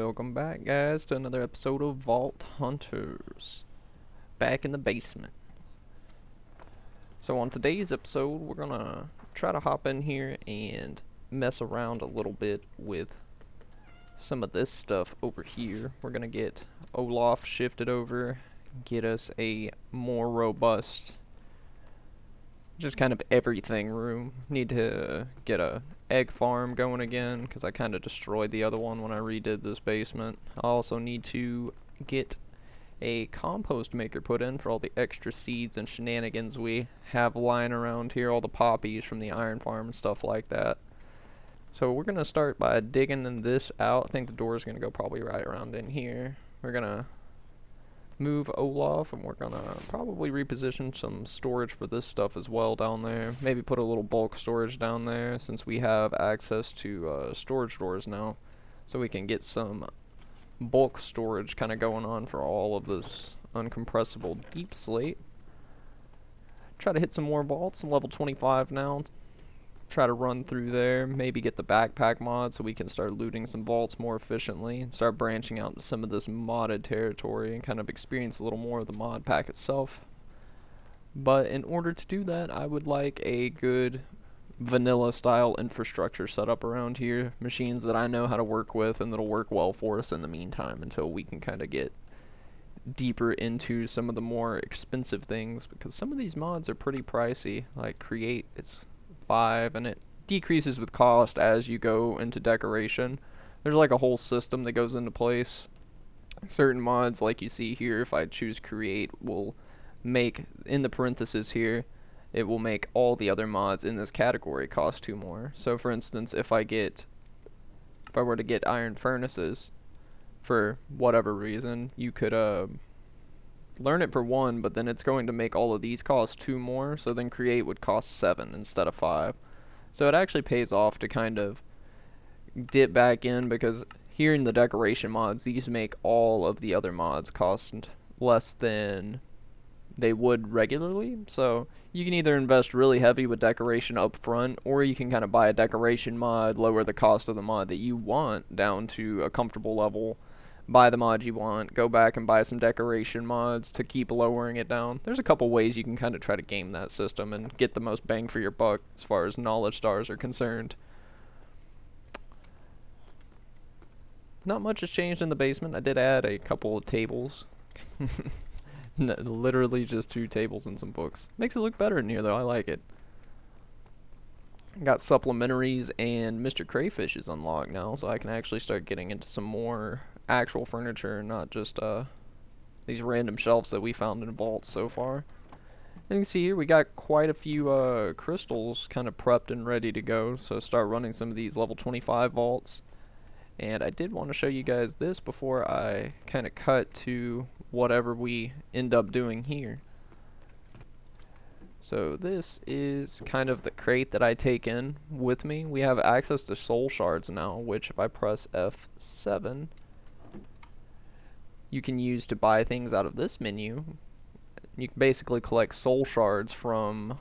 Welcome back, guys, to another episode of Vault Hunters. Back in the basement. So on today's episode, we're gonna try to hop in here and mess around a little bit with some of this stuff over here. We're gonna get Olaf shifted over, get us a more robust, just kind of everything room. Need to get a egg farm going again, because I kind of destroyed the other one when I redid this basement. I also need to get a compost maker put in for all the extra seeds and shenanigans we have lying around here, all the poppies from the iron farm and stuff like that. So we're gonna start by digging this out. I think the door is gonna go probably right around in here. We're gonna move Olaf, and we're gonna probably reposition some storage for this stuff as well down there. Maybe put a little bulk storage down there, since we have access to storage doors now, so we can get some bulk storage kind of going on for all of this uncompressible deep slate. Try to hit some more vaults. I'm level 25 now. Try to run through there, maybe get the backpack mod so we can start looting some vaults more efficiently and start branching out to some of this modded territory and kind of experience a little more of the mod pack itself. But in order to do that, I would like a good vanilla style infrastructure set up around here. Machines that I know how to work with and that'll work well for us in the meantime until we can kind of get deeper into some of the more expensive things, because some of these mods are pretty pricey. Like Create, it's 5 and it decreases with cost as you go into decoration. There's like a whole system that goes into place. Certain mods, like you see here, if I choose Create, will make, in the parentheses here, it will make all the other mods in this category cost 2 more. So for instance, if I were to get iron furnaces, for whatever reason, you could learn it for 1, but then it's going to make all of these cost 2 more, so then Create would cost 7 instead of 5. So it actually pays off to kind of dip back in, because here in the decoration mods, these make all of the other mods cost less than they would regularly. So you can either invest really heavy with decoration up front, or you can kind of buy a decoration mod, lower the cost of the mod that you want down to a comfortable level, buy the mod you want, go back and buy some decoration mods to keep lowering it down. There's a couple ways you can kind of try to game that system and get the most bang for your buck as far as knowledge stars are concerned. Not much has changed in the basement. I did add a couple of tables. Literally just 2 tables and some books. Makes it look better in here though, I like it. Got supplementaries, and Mr. Crayfish is unlocked now, so I can actually start getting into some more actual furniture, not just these random shelves that we found in vaults so far. And you can see here we got quite a few crystals kind of prepped and ready to go, so start running some of these level 25 vaults. And I did want to show you guys this before I kind of cut to whatever we end up doing here. So this is kind of the crate that I take in with me. We have access to soul shards now, which if I press F7, you can use to buy things out of this menu. You can basically collect soul shards from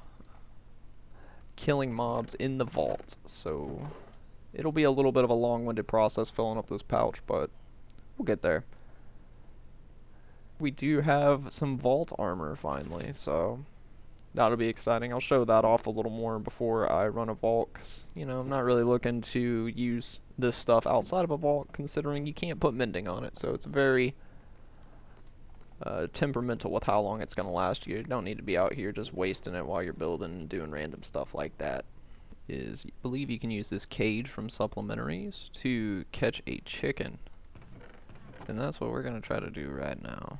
killing mobs in the vault. So it'll be a little bit of a long-winded process filling up this pouch, but we'll get there. We do have some vault armor finally, so that'll be exciting. I'll show that off a little more before I run a vault, 'cause, you know, I'm not really looking to use this stuff outside of a vault, considering you can't put mending on it, so it's very temperamental with how long it's going to last you. You don't need to be out here just wasting it while you're building and doing random stuff like that. I believe you can use this cage from supplementaries to catch a chicken. And that's what we're going to try to do right now.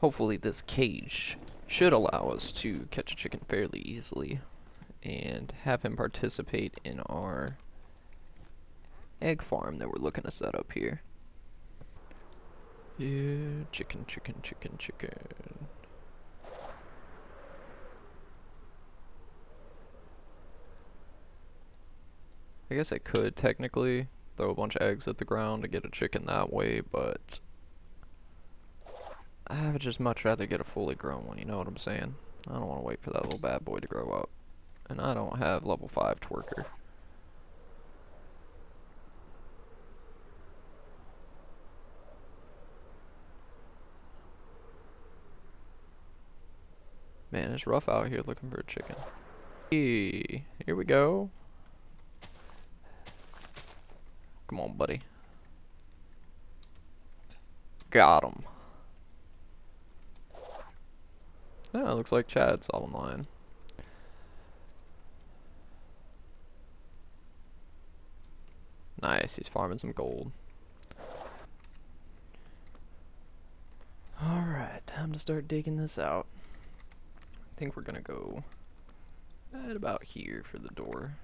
Hopefully this cage should allow us to catch a chicken fairly easily and have him participate in our egg farm that we're looking to set up here. Yeah, chicken, chicken, chicken, chicken. I guess I could technically throw a bunch of eggs at the ground to get a chicken that way, but I would just much rather get a fully grown one, you know what I'm saying? I don't want to wait for that little bad boy to grow up. And I don't have level 5 twerker. Man, it's rough out here looking for a chicken. Hey, here we go. Come on, buddy. Got him. Yeah, it looks like Chad's all online. Nice, he's farming some gold. Alright, time to start digging this out. I think we're gonna go at about here for the door.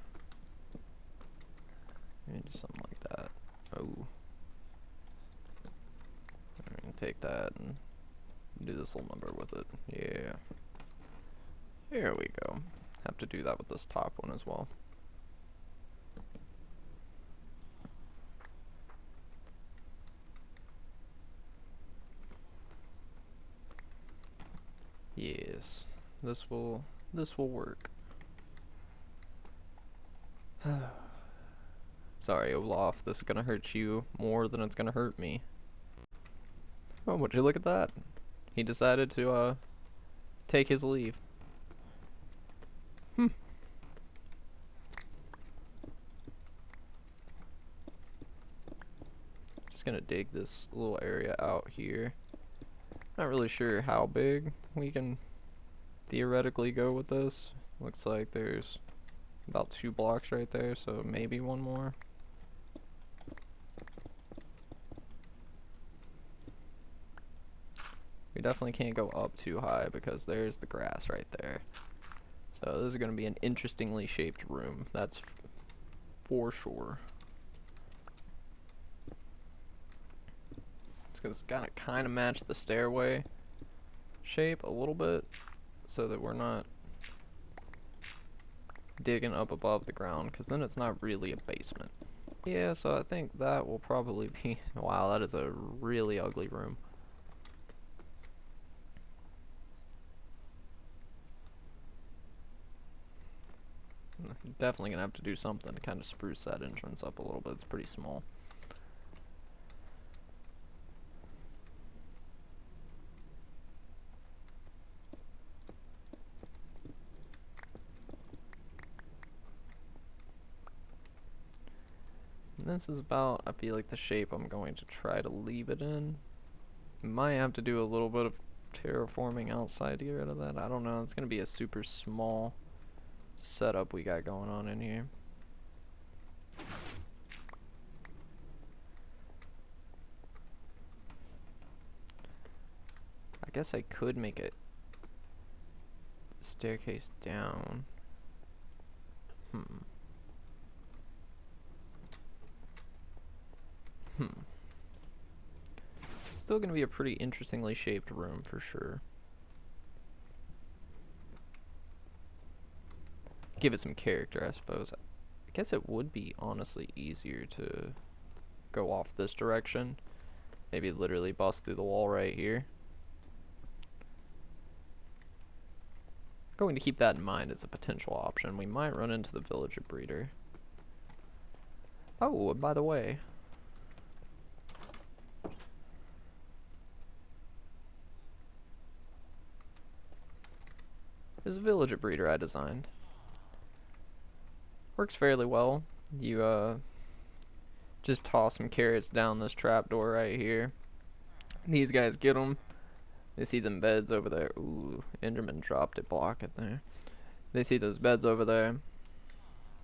Maybe something like that. Oh. I'm gonna take that and do this little number with it. Yeah. Here we go. Have to do that with this top one as well. Yes. This will work. Sorry, Olaf, this is gonna hurt you more than it's gonna hurt me. Oh, would you look at that? He decided to take his leave. Hmm. Just gonna dig this little area out here. Not really sure how big we can theoretically go with this. Looks like there's about 2 blocks right there, so maybe one more. We definitely can't go up too high because there's the grass right there. So this is going to be an interestingly shaped room, that's for sure. It's going to kind of match the stairway shape a little bit so that we're not digging up above the ground, because then it's not really a basement. Yeah, so I think that will probably be... Wow, that is a really ugly room. Definitely gonna have to do something to kind of spruce that entrance up a little bit. It's pretty small. And this is about, I feel like, the shape I'm going to try to leave it in. Might have to do a little bit of terraforming outside to get rid of that. I don't know. It's gonna be a super small setup we got going on in here. I guess I could make a staircase down. Still gonna be a pretty interestingly shaped room for sure. Give it some character, I suppose. I guess it would be honestly easier to go off this direction. Maybe literally bust through the wall right here. Going to keep that in mind as a potential option. We might run into the villager breeder. Oh, and by the way, there's a villager breeder I designed. Works fairly well. You just toss some carrots down this trapdoor right here. These guys get them. They see them beds over there. Ooh, Enderman dropped a block it there. They see those beds over there,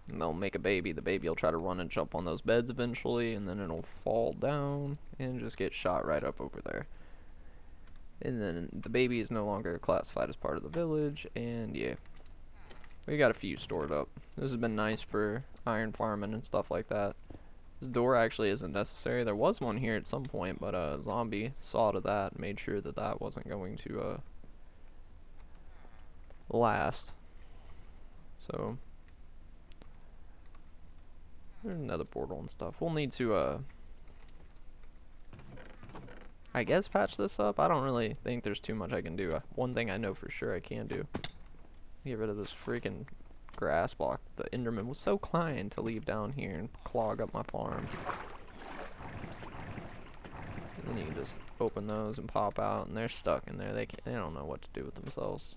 and they'll make a baby. The baby will try to run and jump on those beds eventually, and then it'll fall down and just get shot right up over there. And then the baby is no longer classified as part of the village, and yeah. We got a few stored up. This has been nice for iron farming and stuff like that. This door actually isn't necessary. There was one here at some point, but a zombie saw to that and made sure that that wasn't going to last. So There's another portal and stuff. We'll need to, I guess patch this up. I don't really think there's too much I can do. One thing I know for sure I can do. Get rid of this freaking grass block. The Enderman was so kind to leave down here and clog up my farm. And then you can just open those and pop out, and they're stuck in there. They don't know what to do with themselves.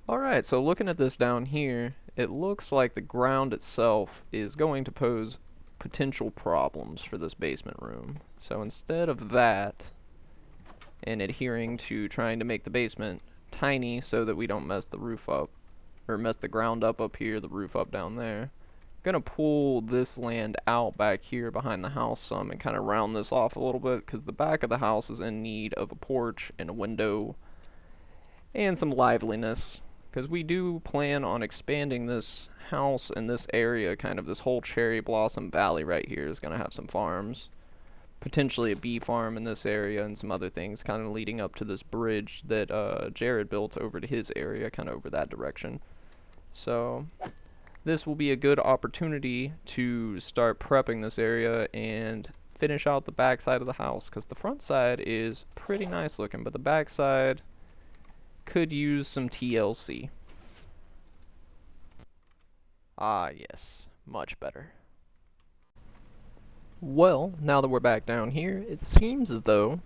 Alright, so looking at this down here, it looks like the ground itself is going to pose potential problems for this basement room. So instead of that, and adhering to trying to make the basement tiny so that we don't mess the roof up, or mess the ground up here, the roof up down there, I'm gonna pull this land out back here behind the house some and kind of round this off a little bit, because the back of the house is in need of a porch and a window and some liveliness, because we do plan on expanding this house in this area. Kind of this whole cherry blossom valley right here is going to have some farms, potentially a bee farm in this area, and some other things kind of leading up to this bridge that Jared built over to his area, kind of over that direction. So this will be a good opportunity to start prepping this area and finish out the back side of the house, because the front side is pretty nice looking, but the back side could use some TLC. Ah, yes, much better. Well, now that we're back down here, it seems as though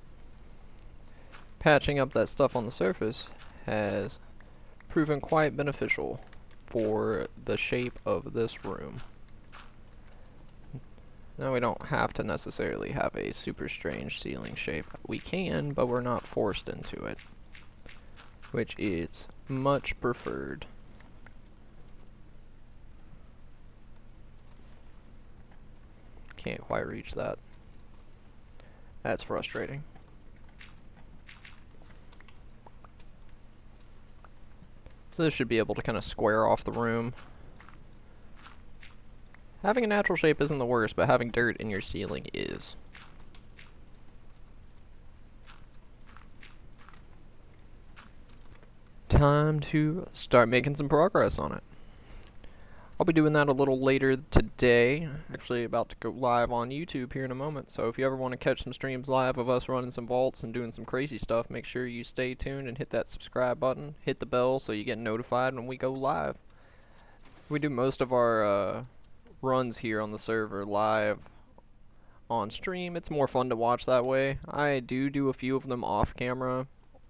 patching up that stuff on the surface has proven quite beneficial for the shape of this room. Now we don't have to necessarily have a super strange ceiling shape. We can, but we're not forced into it, which is much preferred. Can't quite reach that. That's frustrating. So this should be able to kind of square off the room. Having a natural shape isn't the worst, but having dirt in your ceiling is. Time to start making some progress on it. I'll be doing that a little later today. Actually about to go live on YouTube here in a moment, so if you ever want to catch some streams live of us running some vaults and doing some crazy stuff, make sure you stay tuned and hit that subscribe button, hit the bell so you get notified when we go live. We do most of our runs here on the server live on stream. It's more fun to watch that way. I do a few of them off camera,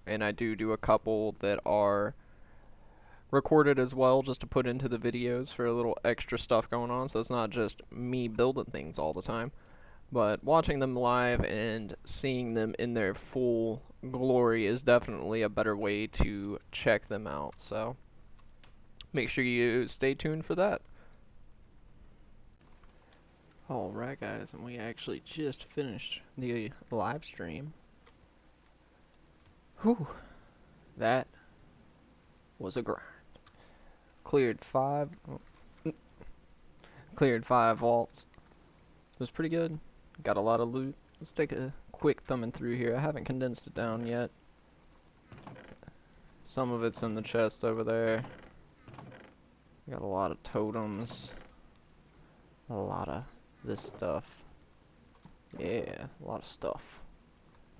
and I do a couple that are recorded as well, just to put into the videos for a little extra stuff going on, so it's not just me building things all the time. But watching them live and seeing them in their full glory is definitely a better way to check them out, so make sure you stay tuned for that. Alright guys, and we actually just finished the live stream. Whew, that was a grind. Cleared 5 vaults. It was pretty good. Got a lot of loot. Let's take a quick thumbing through here. I haven't condensed it down yet. Some of it's in the chest over there. Got a lot of totems. A lot of this stuff. Yeah, a lot of stuff.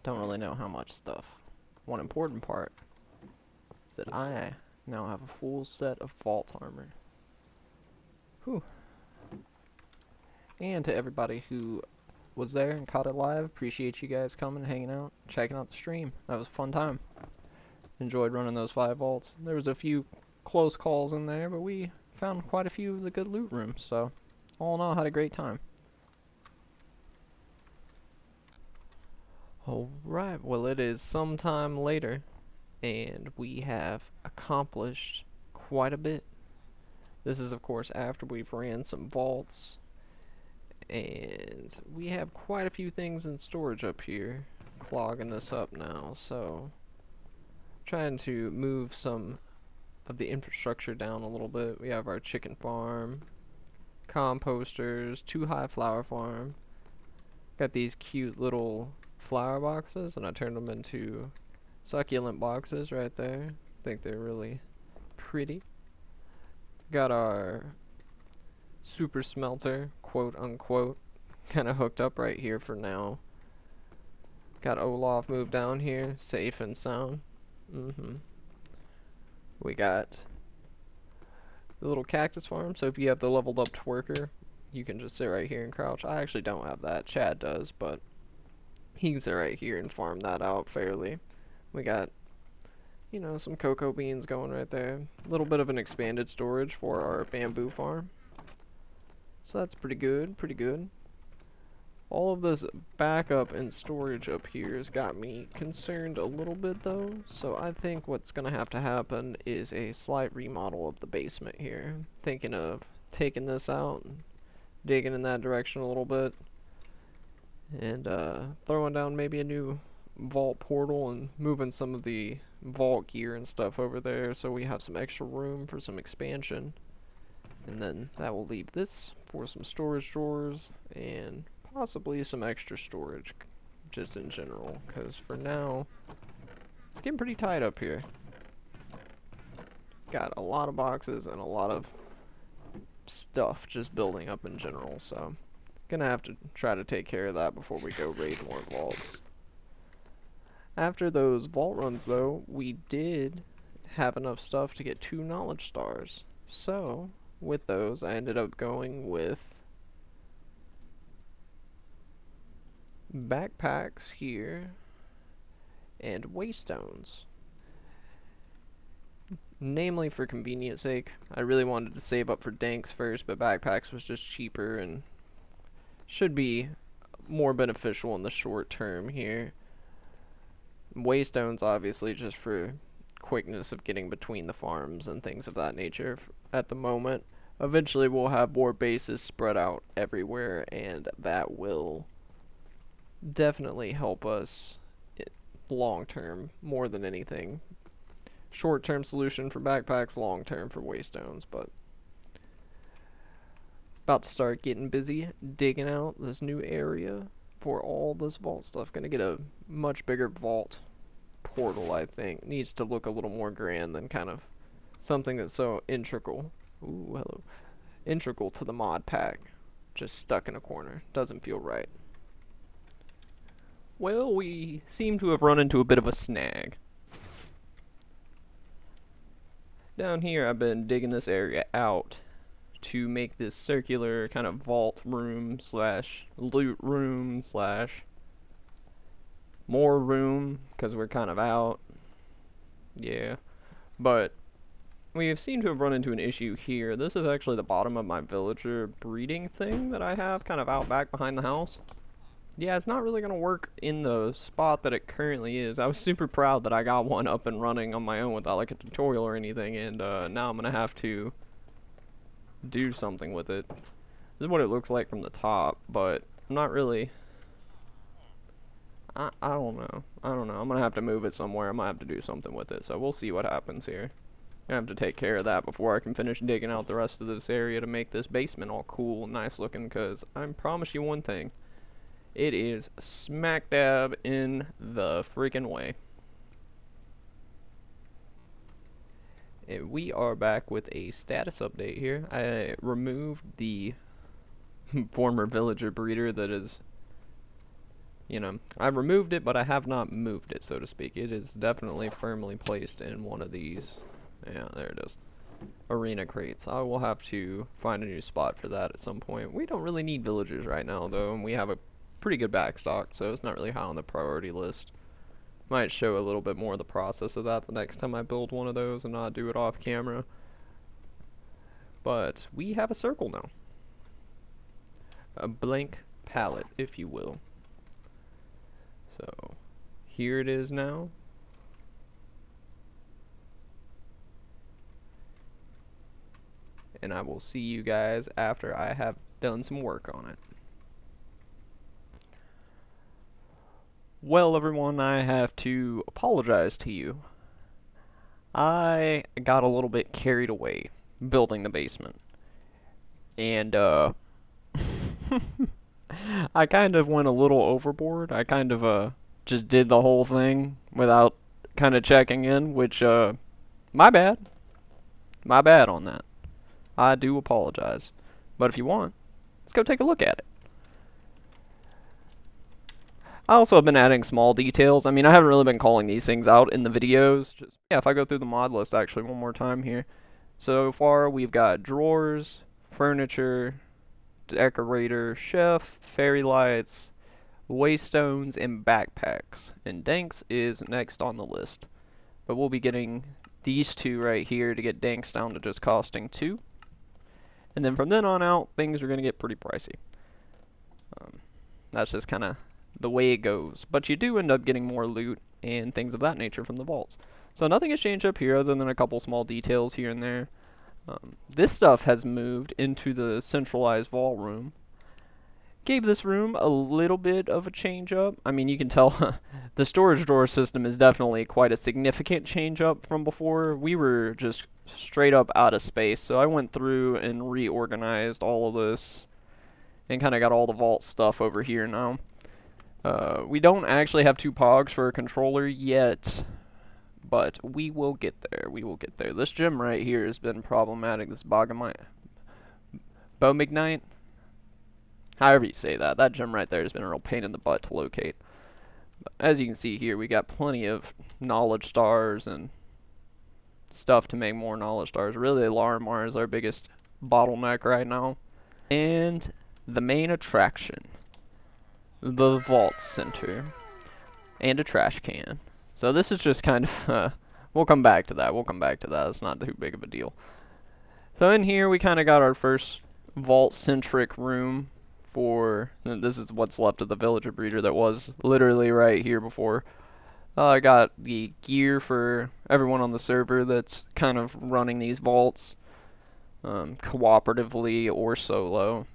Don't really know how much stuff. One important part is that I now have a full set of vault armor. Whew. And to everybody who was there and caught it live, appreciate you guys coming, hanging out, checking out the stream. That was a fun time. Enjoyed running those 5 vaults. There was a few close calls in there, but we found quite a few of the good loot rooms, so all in all, had a great time. Alright, well it is sometime later, and we have accomplished quite a bit. This is of course after we've ran some vaults, and we have quite a few things in storage up here, clogging this up now, so trying to move some of the infrastructure down a little bit. We have our chicken farm, composters, 2 high flower farm. Got these cute little flower boxes, and I turned them into succulent boxes right there. I think they're really pretty. Got our super smelter, quote unquote, kind of hooked up right here for now. Got Olaf moved down here, safe and sound. We got the little Cactus Farm, so if you have the leveled up twerker, you can just sit right here and crouch. I actually don't have that, Chad does, but he can sit right here and farm that out fairly. We got, you know, some cocoa beans going right there. A little bit of an expanded storage for our bamboo farm. So that's pretty good, pretty good. All of this backup and storage up here has got me concerned a little bit though, so I think what's gonna have to happen is a slight remodel of the basement here. Thinking of taking this out and digging in that direction a little bit, and throwing down maybe a new vault portal and moving some of the vault gear and stuff over there so we have some extra room for some expansion. And then that will leave this for some storage drawers and possibly some extra storage just in general, because for now it's getting pretty tight up here. Got a lot of boxes and a lot of stuff just building up in general, so gonna have to try to take care of that before we go raid more vaults. After those vault runs though, we did have enough stuff to get 2 knowledge stars, so with those I ended up going with backpacks here and waystones. Namely for convenience sake. I really wanted to save up for danks first, but backpacks was just cheaper and should be more beneficial in the short term here. Waystones obviously just for quickness of getting between the farms and things of that nature at the moment. Eventually we'll have more bases spread out everywhere, and that will definitely help us long term more than anything. Short term solution for backpacks, long term for waystones, but about to start getting busy digging out this new area for all this vault stuff. Gonna get a much bigger vault portal, I think. Needs to look a little more grand than kind of something that's so integral. Ooh, hello. Integral to the mod pack. Just stuck in a corner. Doesn't feel right. Well, we seem to have run into a bit of a snag. Down here, I've been digging this area out to make this circular kind of vault room slash loot room slash more room, because we're kind of out. Yeah. But we seem to have run into an issue here. This is actually the bottom of my villager breeding thing that I have kind of out back behind the house. Yeah, it's not really going to work in the spot that it currently is. I was super proud that I got one up and running on my own without like a tutorial or anything, and now I'm going to have to do something with it. This is what it looks like from the top, but I'm not really... I don't know. I don't know. I'm going to have to move it somewhere. I might have to do something with it, so we'll see what happens here. I have to take care of that before I can finish digging out the rest of this area to make this basement all cool and nice looking, because I promise you one thing. It is smack dab in the freaking way. And we are back with a status update here. I removed the former villager breeder that is, you know, I removed it, but I have not moved it, so to speak. It is definitely firmly placed in one of these. Yeah, there it is. Arena crates. I will have to find a new spot for that at some point. We don't really need villagers right now, though, and we have a pretty good backstock, so it's not really high on the priority list. Might show a little bit more of the process of that the next time I build one of those and not do it off camera. But we have a circle now. A blank palette, if you will. So, here it is now. And I will see you guys after I have done some work on it. Well, everyone, I have to apologize to you. I got a little bit carried away building the basement. And, I kind of went a little overboard. I kind of, just did the whole thing without kind of checking in, which, my bad. My bad on that. I do apologize. But if you want, let's go take a look at it. I also have been adding small details. I mean, I haven't really been calling these things out in the videos. Just, yeah, if I go through the mod list actually one more time here. So far, we've got drawers, furniture, decorator, chef, fairy lights, waystones, and backpacks. And Danks is next on the list. But we'll be getting these two right here to get Danks down to just costing 2. And then from then on out, things are going to get pretty pricey. That's just kind of the way it goes. But you do end up getting more loot and things of that nature from the vaults. So nothing has changed up here other than a couple small details here and there. This stuff has moved into the centralized vault room. Gave this room a little bit of a change up. I mean, you can tell the storage drawer system is definitely quite a significant change up from before. We were just straight up out of space, so I went through and reorganized all of this and kind of got all the vault stuff over here now. We don't actually have 2 pogs for a controller yet, but we will get there. We will get there. This gym right here has been problematic. This Bomignite, however you say that. That gym right there has been a real pain in the butt to locate. But as you can see here, we got plenty of knowledge stars and stuff to make more knowledge stars. Really, Larimar is our biggest bottleneck right now. And the main attraction, the Vault Center, and a trash can. So this is just kind of, we'll come back to that. We'll come back to that. It's not too big of a deal. So in here, we kind of got our first vault-centric room for, this is what's left of the villager breeder that was literally right here before. I got the gear for everyone on the server that's kind of running these vaults, cooperatively or solo.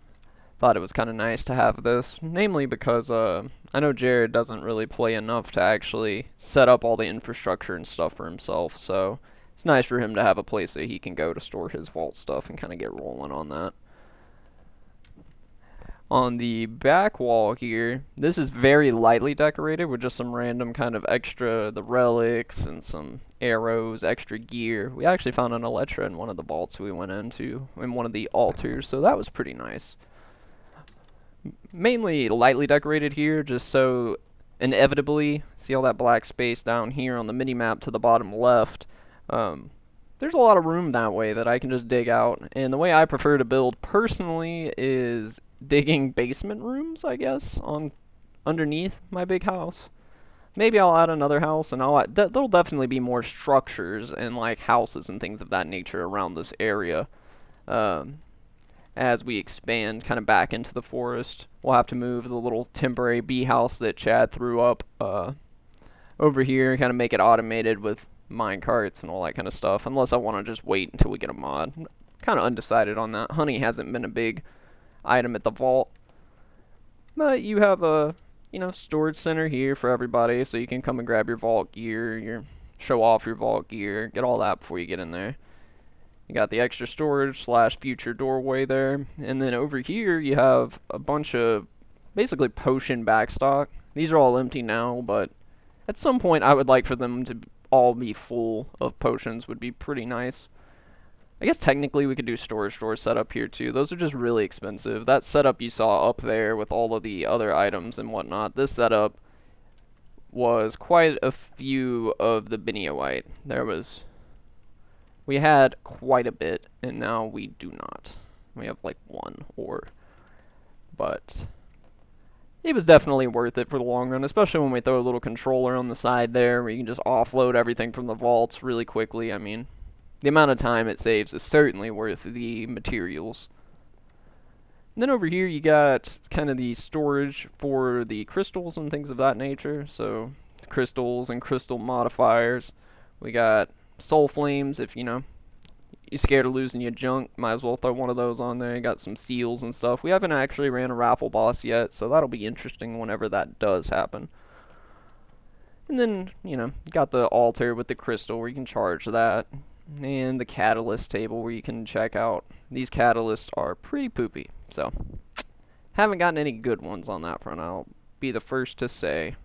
Thought it was kind of nice to have this, namely because I know Jared doesn't really play enough to actually set up all the infrastructure and stuff for himself, so it's nice for him to have a place that he can go to store his vault stuff and kind of get rolling on that. On the back wall here, this is very lightly decorated with just some random kind of extra, the relics and some arrows, extra gear. We actually found an Elytra in one of the vaults we went into, in one of the altars, so that was pretty nice. Mainly lightly decorated here, just so inevitably, see all that black space down here on the mini-map to the bottom left, there's a lot of room that way that I can just dig out, and the way I prefer to build personally is digging basement rooms, I guess, on underneath my big house. Maybe I'll add another house, and there'll definitely be more structures and like houses and things of that nature around this area. As we expand kind of back into the forest, we'll have to move the little temporary bee house that Chad threw up over here and kind of make it automated with mine carts and all that kind of stuff, unless I want to just wait until we get a mod. Kind of undecided on that. Honey hasn't been a big item at the vault, but you have a storage center here for everybody, so you can come and grab your vault gear, show off your vault gear, get all that before you get in there. You got the extra storage / future doorway there, and then over here you have a bunch of basically potion backstock. These are all empty now, but at some point I would like for them to all be full of potions. Would be pretty nice. I guess technically we could do storage door setup here too. Those are just really expensive. That setup you saw up there with all of the other items and whatnot, this setup was quite a few of the Biniowite. We had quite a bit, and now we do not. We have like 1 ore. But it was definitely worth it for the long run, especially when we throw a little controller on the side there where you can just offload everything from the vaults really quickly. I mean, the amount of time it saves is certainly worth the materials. And then over here you got kind of the storage for the crystals and things of that nature. So crystals and crystal modifiers. We got soul flames if you're scared of losing your junk, might as well throw one of those on there. You got some seals and stuff. We haven't actually ran a raffle boss yet, so that'll be interesting whenever that does happen. And then, got the altar with the crystal where you can charge that. And the catalyst table where you can check out. These catalysts are pretty poopy, so haven't gotten any good ones on that front, I'll be the first to say.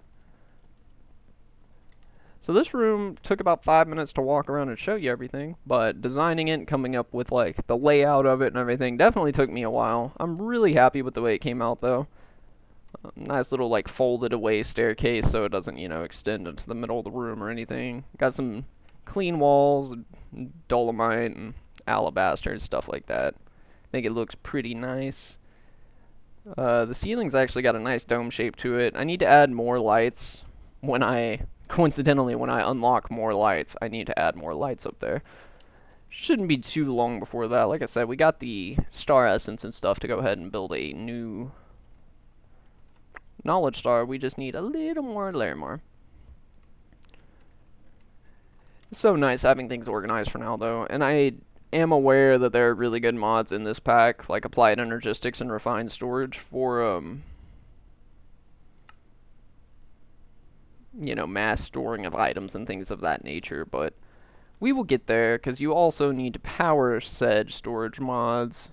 So this room took about 5 minutes to walk around and show you everything, but designing it and coming up with like the layout of it and everything definitely took me a while. I'm really happy with the way it came out though. Nice little like folded away staircase so it doesn't, extend into the middle of the room or anything. Got some clean walls, dolomite and alabaster and stuff like that. I think it looks pretty nice. The ceiling's actually got a nice dome shape to it. I need to add more lights coincidentally, when I unlock more lights, I need to add more lights up there. Shouldn't be too long before that. Like I said, we got the star essence and stuff to go ahead and build a new knowledge star. We just need a little more layer more. It's so nice having things organized for now, though, and I am aware that there are really good mods in this pack, like applied energistics and refined storage for, mass storing of items and things of that nature, but we will get there, because you also need to power said storage mods.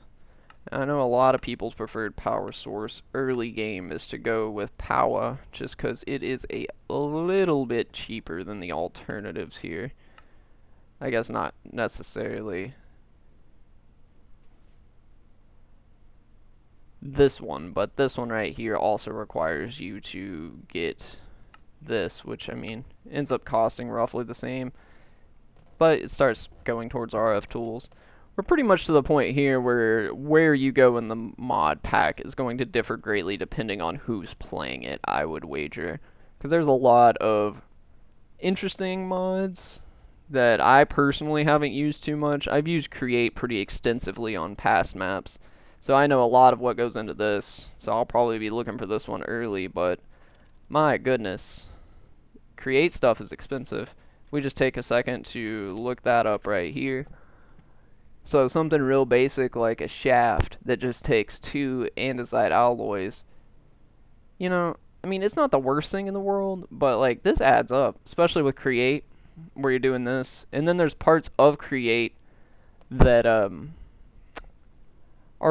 I know a lot of people's preferred power source early game is to go with power, just because it is a little bit cheaper than the alternatives here. I guess not necessarily this one, but this one right here also requires you to get this, which I mean ends up costing roughly the same, but it starts going towards RF tools. We're pretty much to the point here where you go in the mod pack is going to differ greatly depending on who's playing it, I would wager. Because there's a lot of interesting mods that I personally haven't used too much. I've used Create pretty extensively on past maps, so I know a lot of what goes into this, so I'll probably be looking for this one early, but my goodness, Create stuff is expensive. We just take a second to look that up right here. So something real basic like a shaft that just takes 2 andesite alloys. I mean, it's not the worst thing in the world, but like this adds up, especially with Create, where you're doing this. And then there's parts of Create that are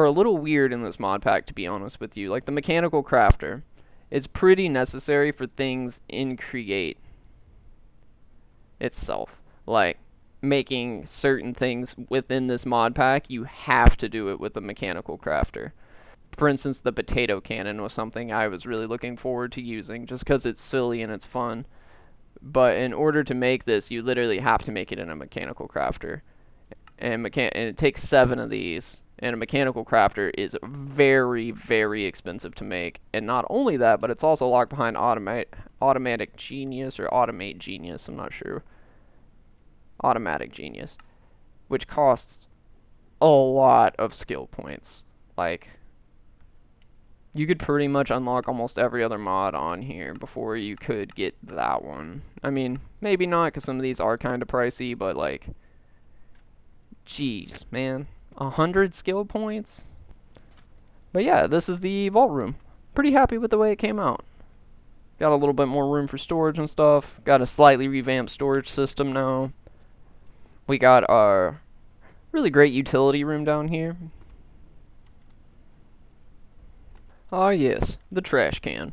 a little weird in this mod pack, to be honest with you. Like the mechanical crafter is pretty necessary for things in Create itself. Like making certain things within this mod pack, you have to do it with a mechanical crafter. For instance, the potato cannon was something I was really looking forward to using just because it's silly and it's fun. But in order to make this, you literally have to make it in a mechanical crafter. And it takes 7 of these. And a mechanical crafter is very, very expensive to make. And not only that, but it's also locked behind automatic genius or automate genius, I'm not sure. Automatic genius, which costs a lot of skill points. Like, you could pretty much unlock almost every other mod on here before you could get that one. I mean, maybe not, because some of these are kind of pricey, but like, jeez, man. 100 skill points? But yeah, this is the vault room. Pretty happy with the way it came out. Got a little bit more room for storage and stuff. Got a slightly revamped storage system now. We got our really great utility room down here. Ah yes, the trash can.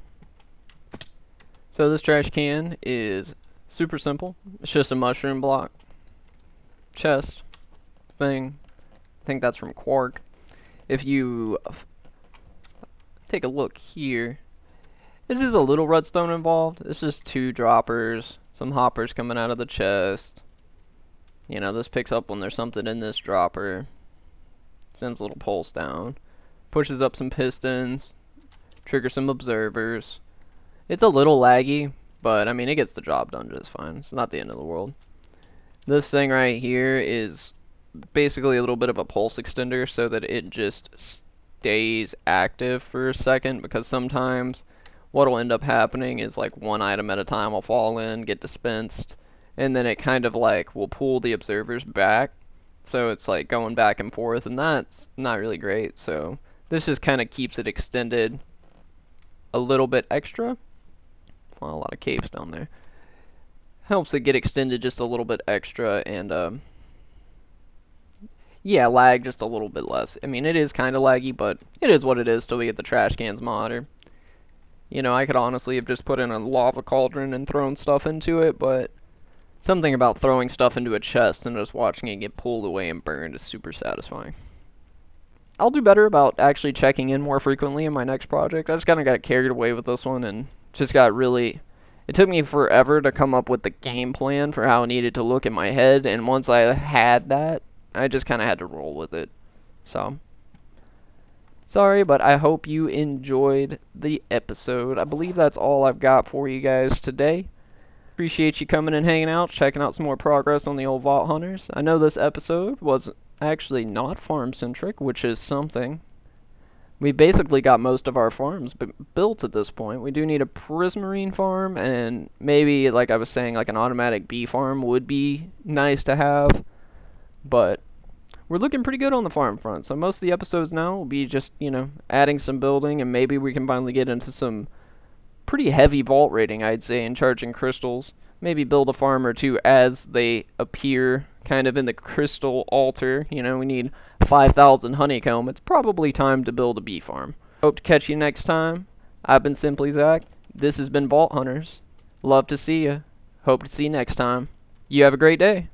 So this trash can is super simple. It's just a mushroom block, chest, thing. I think that's from Quark. If you take a look here, this is a little redstone involved. It's just 2 droppers, some hoppers coming out of the chest. This picks up when there's something in this dropper. Sends a little pulse down. Pushes up some pistons. Triggers some observers. It's a little laggy, but I mean, it gets the job done just fine. It's not the end of the world. This thing right here is basically a little bit of a pulse extender so that it just stays active for a second, because sometimes what will end up happening is like one item at a time will fall in, get dispensed, and then it kind of like will pull the observers back. So it's like going back and forth, and that's not really great. So this just kind of keeps it extended a little bit extra. Well, a lot of caves down there. Helps it get extended just a little bit extra, and yeah, lag just a little bit less. I mean, it is kind of laggy, but it is what it is till we get the trash cans mod. Or, I could honestly have just put in a lava cauldron and thrown stuff into it, but Something about throwing stuff into a chest and just watching it get pulled away and burned is super satisfying. I'll do better about actually checking in more frequently in my next project. I just kind of got carried away with this one and just got really... It took me forever to come up with the game plan for how it needed to look in my head, and once I had that, I just kind of had to roll with it. So, sorry, but I hope you enjoyed the episode. I believe that's all I've got for you guys today. Appreciate you coming and hanging out, checking out some more progress on the old Vault Hunters. I know this episode was actually not farm-centric, which is something. We basically got most of our farms built at this point. We do need a prismarine farm, and maybe, like I was saying, like an automatic bee farm would be nice to have. But we're looking pretty good on the farm front. So most of the episodes now will be just, adding some building, and maybe we can finally get into some pretty heavy vault raiding, I'd say, and charging crystals. Maybe build a farm or two as they appear kind of in the crystal altar. We need 5,000 honeycomb. It's probably time to build a bee farm. Hope to catch you next time. I've been Simply Zach. This has been Vault Hunters. Love to see you. Hope to see you next time. You have a great day.